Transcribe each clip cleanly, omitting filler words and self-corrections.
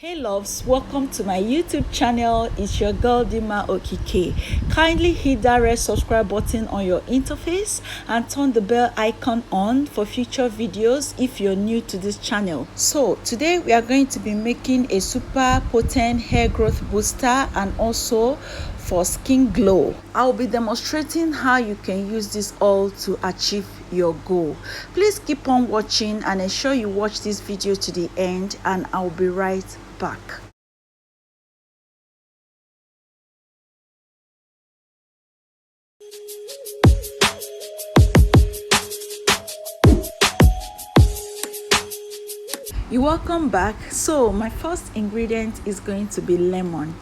Hey loves, welcome to my YouTube channel. It's your girl Dima Okike. Kindly hit that red subscribe button on your interface and turn the bell icon on for future videos if you're new to this channel. So today we are going to be making a super potent hair growth booster and also for skin glow. I'll be demonstrating how you can use this all to achieve your goal. Please keep on watching and ensure you watch this video to the end, and I'll be right back. You're welcome back. So my first ingredient is going to be lemon.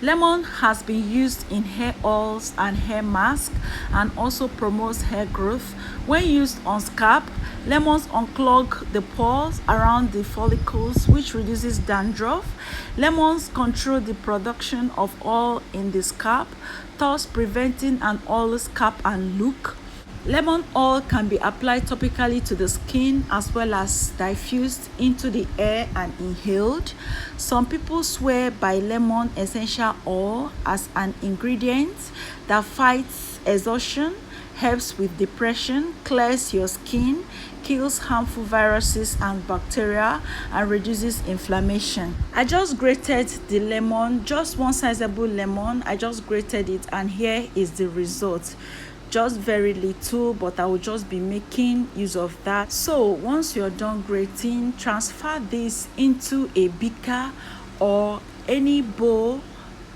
Lemon has been used in hair oils and hair masks and also promotes hair growth. When used on scalp, lemons unclog the pores around the follicles, which reduces dandruff. Lemons control the production of oil in the scalp, thus preventing an oily scalp and look. Lemon oil can be applied topically to the skin as well as diffused into the air and inhaled. Some people swear by lemon essential oil as an ingredient that fights exhaustion, helps with depression, clears your skin, kills harmful viruses and bacteria, and reduces inflammation. I just grated the lemon, just one sizable lemon. I just grated it, and here is the result. Just very little, but I will just be making use of that. So once you're done grating, transfer this into a beaker or any bowl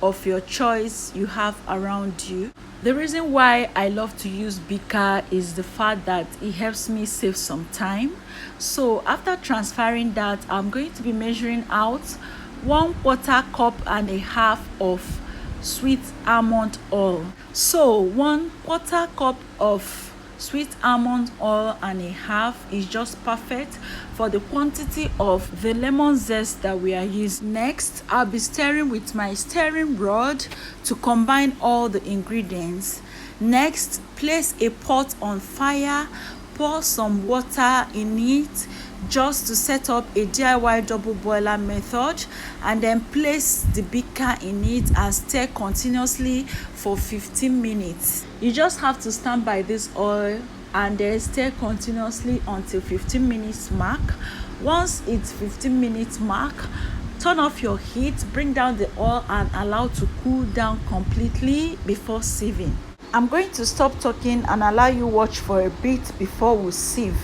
of your choice you have around you. The reason why I love to use beaker is the fact that it helps me save some time. So after transferring that, I'm going to be measuring out 1/4 cup and a half of sweet almond oil. So 1/4 cup of sweet almond oil and a half is just perfect for the quantity of the lemon zest that we are using. Next, I'll be stirring with my stirring rod to combine all the ingredients. Next, place a pot on fire, pour some water in it just to set up a DIY double boiler method, and then place the beaker in it and stir continuously for 15 minutes. You just have to stand by this oil and then stir continuously until 15 minutes mark. Once it's 15 minutes mark, turn off your heat, bring down the oil and allow to cool down completely before sieving. I'm going to stop talking and allow you watch for a bit before we sieve.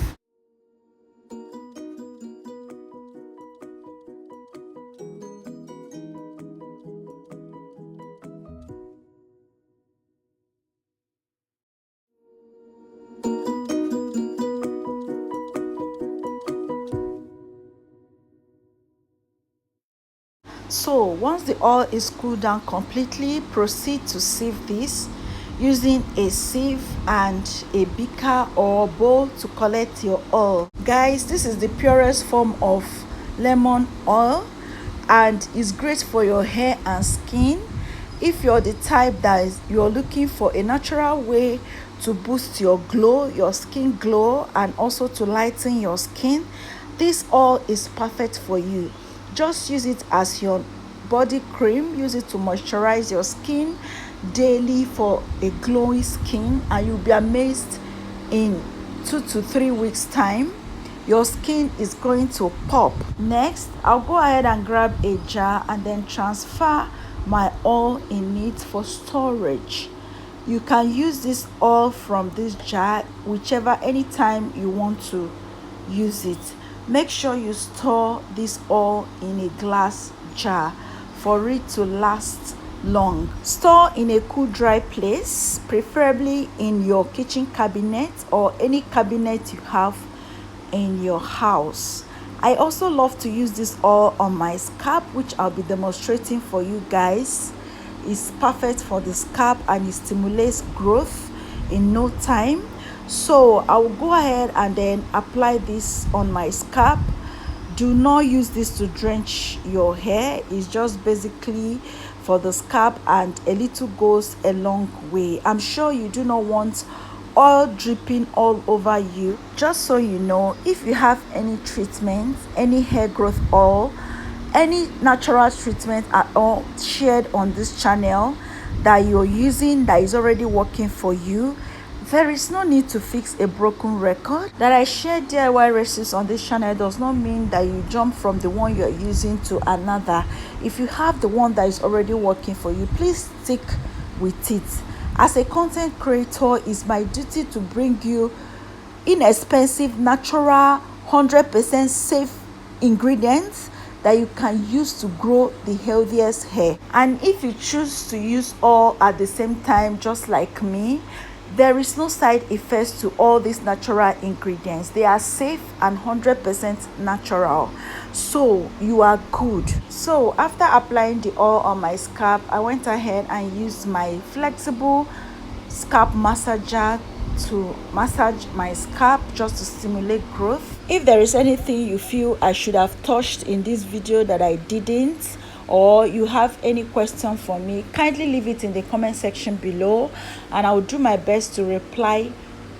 So once the oil is cooled down completely, proceed to sieve this using a sieve and a beaker or bowl to collect your oil. Guys, this is the purest form of lemon oil and is great for your hair and skin. If you're the type that you're looking for a natural way to boost your glow, your skin glow, and also to lighten your skin, this oil is perfect for you. Just use it as your body cream. Use it to moisturize your skin daily for a glowy skin, and you'll be amazed in 2 to 3 weeks time your skin is going to pop. Next, I'll go ahead and grab a jar and then transfer my oil in it for storage. You can use this oil from this jar whichever anytime you want to use it. Make sure you store this oil in a glass jar for it to last long. Store in a cool, dry place, preferably in your kitchen cabinet or any cabinet you have in your house. I also love to use this oil on my scalp, which I'll be demonstrating for you guys. It's perfect for the scalp and it stimulates growth in no time. So I will go ahead and then apply this on my scalp. Do not use this to drench your hair. It's just basically for the scalp, and a little goes a long way. I'm sure you do not want oil dripping all over you. Just so you know, if you have any treatment, any hair growth oil any natural treatment at all shared on this channel that you're using that is already working for you, there is no need to fix a broken record. That I share DIY recipes on this channel does not mean that you jump from the one you're using to another. If you have the one that is already working for you, please stick with it. As a content creator, it's my duty to bring you inexpensive, natural, 100% safe ingredients that you can use to grow the healthiest hair. And if you choose to use all at the same time, just like me, there is no side effects to all these natural ingredients. They are safe and 100% natural, so you are good. So after applying the oil on my scalp, I went ahead and used my flexible scalp massager to massage my scalp just to stimulate growth. If there is anything you feel I should have touched in this video that I didn't, or you have any question for me, kindly leave it in the comment section below and I will do my best to reply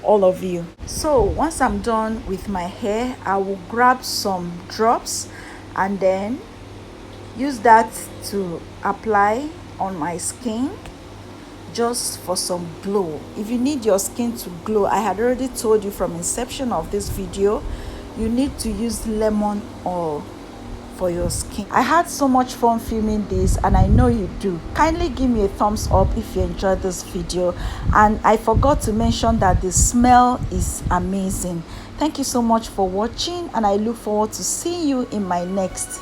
all of you. So once I'm done with my hair, I will grab some drops and then use that to apply on my skin, just for some glow. If you need your skin to glow, I had already told you from inception of this video, you need to use lemon oil for your skin. I had so much fun filming this and I know you do. Kindly give me a thumbs up if you enjoyed this video, and I forgot to mention that the smell is amazing. Thank you so much for watching and I look forward to seeing you in my next